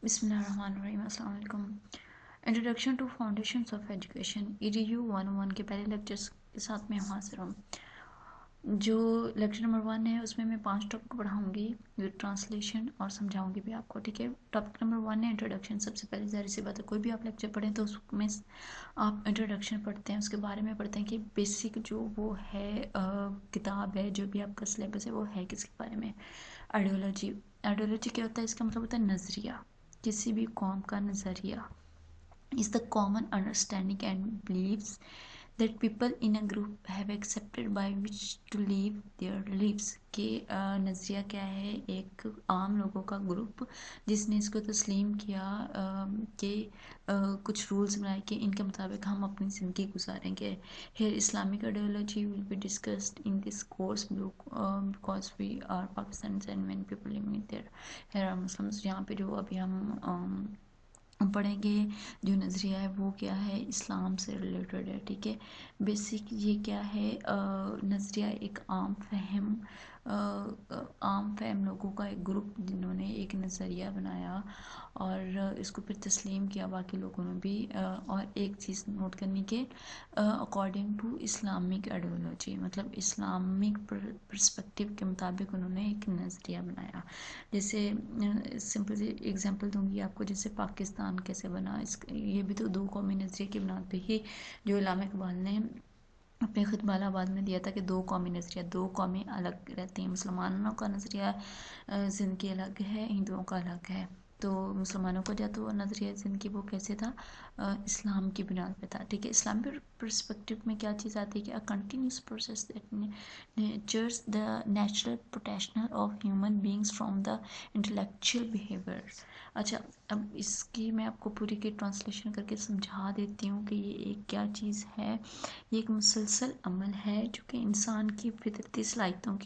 بسم اللہ الرحمن الرحیم. السلام علیکم. Introduction to foundations of education EDU 101 کے پہلے لیکچرز کے ساتھ میں حاضر ہوں. جو لیکچر نمبر 1 ہے اس میں 5 ٹاپک پڑھاؤں گی ود ٹرانسلیشن اور سمجھاؤں گی بھی آپ کو. ٹھیک ہے. ٹاپک نمبر 1 ہے انٹروڈکشن. سب سے پہلے ظاہر سی بات ہے کوئی بھی آپ لیکچر پڑھیں تو اس میں آپ انٹروڈکشن پڑھتے ہیں، اس کے بارے میں پڑھتے ہیں کہ بیسک جو وہ ہے کتاب ہے، جو بھی آپ کا سلیبس ہے وہ ہے کس کے بارے میں. آئیڈیالوجی کیا ہوتا ہے؟ اس کا مطلب ہوتا ہے نظریہ. کسی بھی قوم کا نظریہ is the common understanding and beliefs that people in a group have accepted by which to live their lives. کہ نظریہ کیا ہے؟ ایک عام لوگوں کا گروپ جس نے اس کو تسلیم کیا کہ کچھ رولز بنائے کہ ان کے مطابق ہم اپنی زندگی گزاریں گے. Here Islamic ideology will be discussed in this course because we are Pakistanis and many people living there. Here are Muslims. یہاں پہ جو ابھی ہم پڑھیں گے جو نظریہ ہے وہ کیا ہے؟ اسلام سے ریلیٹڈ ہے. ٹھیک ہے. بیسک یہ کیا ہے؟ نظریہ ایک عام فہم لوگوں کا ایک گروپ جنہوں نے ایک نظریہ بنایا اور اس کو پھر تسلیم کیا باقی لوگوں نے بھی. اور ایک چیز نوٹ کرنی کہ اکارڈنگ ٹو اسلامک آئیڈیالوجی، مطلب اسلامک پرسپیکٹیو کے مطابق انہوں نے ایک نظریہ بنایا. جیسے سمپل سی ایگزامپل دوں گی آپ کو، جیسے پاکستان کیسے بنا. یہ بھی تو 2 قومی نظریے کی بنا پہ ہی جو علامہ اقبال نے اپنے خطبہ آباد میں دیا تھا کہ 2 قومی نظریہ، 2 قومیں الگ رہتی ہیں. مسلمانوں کا نظریہ زندگی الگ ہے، ہندوؤں کا الگ ہے. تو مسلمانوں کا جو تو نظریہ زندگی وہ کیسے تھا؟ اسلام کی بنیاد پہ تھا. ٹھیک ہے. اسلامی پرسپیکٹیو میں کیا چیز آتی ہے کہ continuous process that natures the natural protection of human beings from the intellectual behaviour. اچھا، اب اس کی میں آپ کو پوری کی ٹرانسلیشن کر کے سمجھا دیتی ہوں کہ یہ ایک کیا چیز ہے. یہ ایک مسلسل عمل ہے جو کہ انسان کی فطرتی صلاحیتوں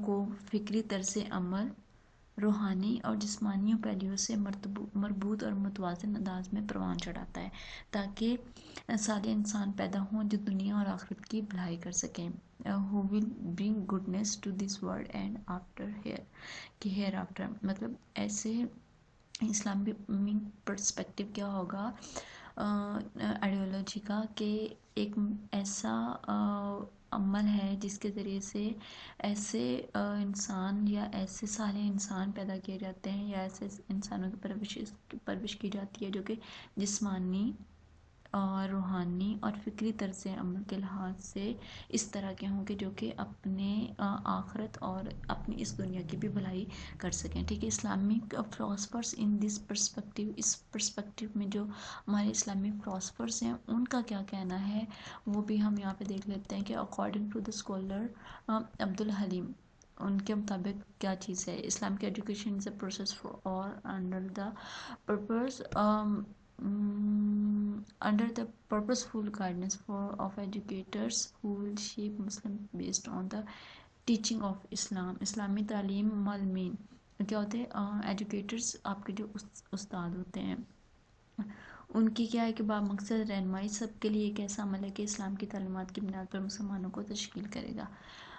کو فکری طرز عمل، روحانی اور جسمانی پہلوؤں سے مربوط اور متوازن انداز میں پروان چڑھاتا ہے تاکہ صالح انسان پیدا ہوں جو دنیا اور آخرت کی بھلائی کر سکیں. who will bring goodness to this world and after here after. مطلب ایسے اسلامی پرسپیکٹیو کیا ہوگا آئیڈیالوجی کا کہ ایک ایسا عمل ہے جس کے ذریعے سے ایسے انسان یا ایسے صالح انسان پیدا کیے جاتے ہیں یا ایسے انسانوں کی پرورش کی جاتی ہے جو کہ جسمانی اور روحانی اور فکری طرز عمل کے لحاظ سے اس طرح کے ہوں کہ جو کہ اپنے آخرت اور اپنی اس دنیا کی بھی بھلائی کر سکیں. ٹھیک ہے. اسلامک فلاسفرز ان دس پرسپیکٹیو، اس پرسپیکٹیو میں جو ہمارے اسلامک فلاسفرز ہیں ان کا کیا کہنا ہے وہ بھی ہم یہاں پہ دیکھ لیتے ہیں کہ according to the scholar Abdul Halim, ان کے مطابق کیا چیز ہے. Islamic education is a process for اور under the purpose under the purposeful guidance of educators who will shape Muslim based on the teaching of Islam. اسلامی تعلیم معلمین کیا ہوتے ہیں؟ ایجوکیٹرز آپ کے جو استاد ہوتے ہیں ان کی کیا ہے کہ مقصد رہنمائی سب کے لیے ایک ایسا عمل ہے کہ اسلام کی تعلیمات کی بنیاد پر مسلمانوں کو تشکیل کرے گا.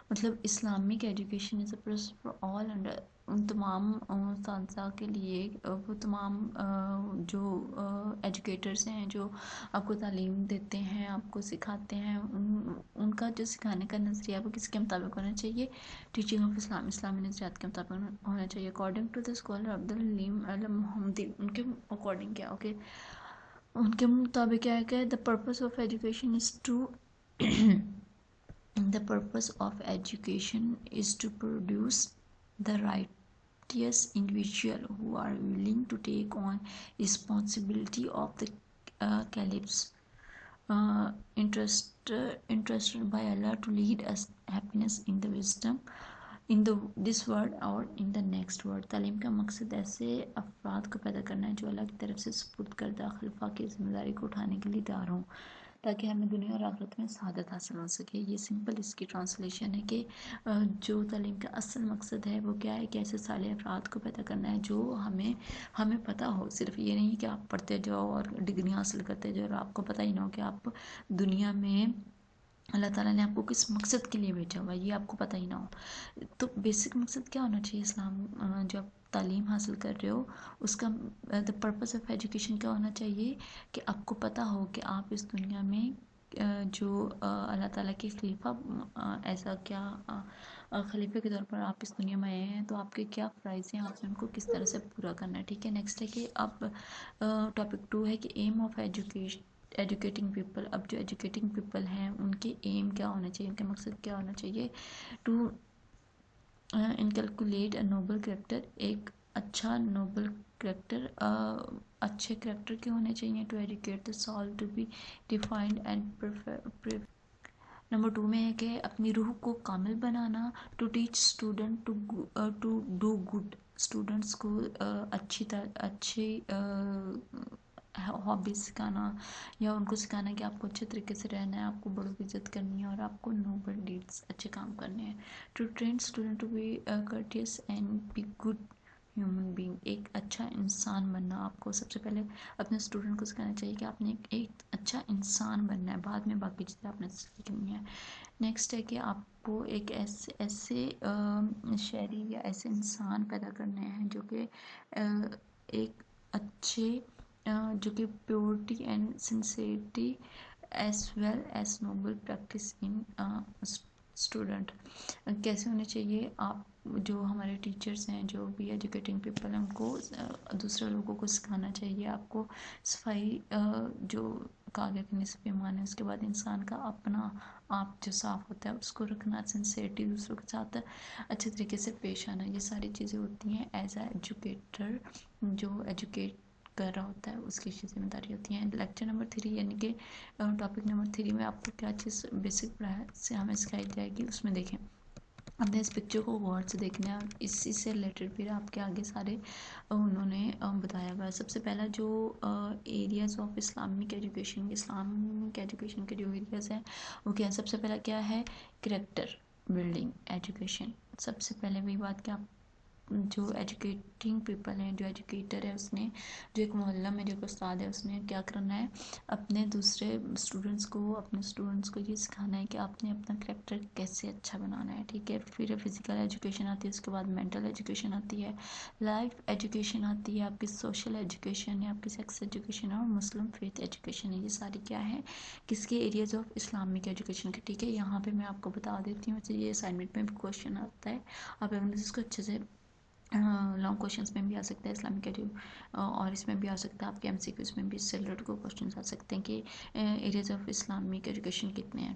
مطلب Islamic education is a process for all under, ان تمام اساتذہ کے لیے، وہ تمام جو ایجوکیٹرز ہیں جو آپ کو تعلیم دیتے ہیں، آپ کو سکھاتے ہیں، ان کا جو سکھانے کا نظریہ وہ کس کے مطابق ہونا چاہیے؟ ٹیچنگ آف اسلام، اسلامی نظریات کے مطابق ہونا چاہیے. According to the scholar Abdul Halim محمدی، ان کے اکارڈنگ کیا اوکے ان کے مطابق کیا ہے کہ the purpose of education is to produce the righteous individual who are willing to take on responsibility of the caliphs interested by Allah to lead us happiness in the wisdom in this world اور in the next world. تعلیم کا مقصد ایسے افراد کو پیدا کرنا ہے جو اللہ کی طرف سے سپرد کردہ خلفاء کی ذمہ داری کو اٹھانے کے لیے تیار ہوں تاکہ ہمیں دنیا اور آخرت میں سعادت حاصل ہو سکے. یہ سمپل اس کی ٹرانسلیشن ہے کہ جو تعلیم کا اصل مقصد ہے وہ کیا ہے کہ ایسے صالح افراد کو پیدا کرنا ہے جو ہمیں پتہ ہو. صرف یہ نہیں کہ آپ پڑھتے جاؤ اور ڈگری حاصل کرتے جاؤ اور آپ کو پتہ ہی نہ ہو کہ آپ دنیا میں اللہ تعالیٰ نے آپ کو کس مقصد کے لیے بھیجا ہوا ہے یہ آپ کو پتہ ہی نہ ہو. تو بیسک مقصد کیا ہونا چاہیے اسلام جو آپ تعلیم حاصل کر رہے ہو اس کا دا پرپز آف ایجوکیشن کیا ہونا چاہیے کہ آپ کو پتہ ہو کہ آپ اس دنیا میں جو اللہ تعالیٰ کے خلیفہ ایسا کیا خلیفہ کے طور پر آپ اس دنیا میں آئے ہیں تو آپ کے کیا فرائض ہیں آپ نے ان کو کس طرح سے پورا کرنا ہے. ٹھیک ہے. نیکسٹ ہے کہ اب ٹاپک 2 ہے کہ ایم آف ایجوکیٹنگ پیپل. اب جو ایجوکیٹنگ پیپل ہیں ان کے ایم کیا ہونا چاہیے, ان کا مقصد کیا ہونا چاہیے. To inculcate a noble character. ایک اچھا نوبل کریکٹر. اچھے کریکٹر کے ہونے چاہیے. To educate the soul to be defined and number 2 میں ہے کہ اپنی روح کو کامل بنانا. To teach student to do good. Students کو اچھی ہابیز سکھانا یا ان کو سکھانا کہ آپ کو اچھے طریقے سے رہنا ہے, آپ کو بڑوں کی عزت کرنی ہے اور آپ کو نوبل ڈیڈس اچھے کام کرنے ہیں. To train student to be courteous and be good human being. ایک اچھا انسان بننا. آپ کو سب سے پہلے اپنے اسٹوڈنٹ کو سکھانا چاہیے کہ آپ نے ایک اچھا انسان بننا ہے, بعد میں باقی چیزیں آپ نے سیکھنی ہے. نیکسٹ ہے کہ آپ کو ایک ایسے شہری یا ایسے انسان پیدا کرنے ہیں جو کہ ایک اچھے جو کہ purity and sincerity as well as noble practice in student. کیسے ہونے چاہیے آپ جو ہمارے ٹیچرس ہیں جو بھی ایجوکیٹنگ پیپل ہیں ان کو دوسرے لوگوں کو سکھانا چاہیے. آپ کو صفائی جو کہا گیا کہ نصف ایمان ہے, اس کے بعد انسان کا اپنا آپ جو صاف ہوتا ہے اس کو رکھنا, سنسیئرٹی دوسروں کے ساتھ اچھے طریقے سے پیش آنا, یہ ساری چیزیں ہوتی ہیں ایز اے ایجوکیٹر جو ایجوکیٹ کر رہا ہوتا ہے اس کی ذمہ داری ہوتی ہیں. لیکچر نمبر 3 یعنی کہ ٹاپک نمبر 3 میں آپ کو کیا چیز بیسک پڑھایا سے ہمیں سکھائی جائے گی اس میں دیکھیں. ہم نے اس پکچر کو غور سے دیکھنا ہے اور اسی سے ریلیٹڈ پھر آپ کے آگے سارے انہوں نے بتایا ہوا ہے. سب سے پہلا جو areas of Islamic education, Islamic education کے جو ایریاز ہیں وہ کیا ہے. سب سے پہلا کیا ہے کریکٹر بلڈنگ ایجوکیشن. سب سے پہلے وہی بات کہ آپ جو ایجوکیٹنگ پیپل ہیں جو ایجوکیٹر ہے اس نے جو ایک محلہ میں جو ایک استاد ہے اس نے کیا کرنا ہے اپنے دوسرے اسٹوڈنٹس کو یہ سکھانا ہے کہ آپ نے اپنا کریکٹر کیسے اچھا بنانا ہے. ٹھیک ہے. پھر فزیکل ایجوکیشن آتی ہے, اس کے بعد مینٹل ایجوکیشن آتی ہے, لائف ایجوکیشن آتی ہے, آپ کی سوشل ایجوکیشن ہے, آپ کی سیکس ایجوکیشن ہے اور مسلم فیتھ ایجوکیشن ہے. یہ ساری کیا ہے کس کے ایریاز آف اسلامک ایجوکیشن کے. ٹھیک ہے. یہاں پہ میں آپ کو بتا دیتی ہوں, یہ اسائنمنٹ میں بھی کوشچن آتا ہے, آپ اس کو اچھے سے لانگ کوشچنس میں بھی آ سکتا ہے اسلامک اور اس میں بھی آ سکتا ہے آپ کے ایم سی کیوز میں بھی اس سے ریلیٹڈ کو کوشچنس آ سکتے ہیں کہ ایریاز آف اسلامک ایجوکیشن کتنے ہیں.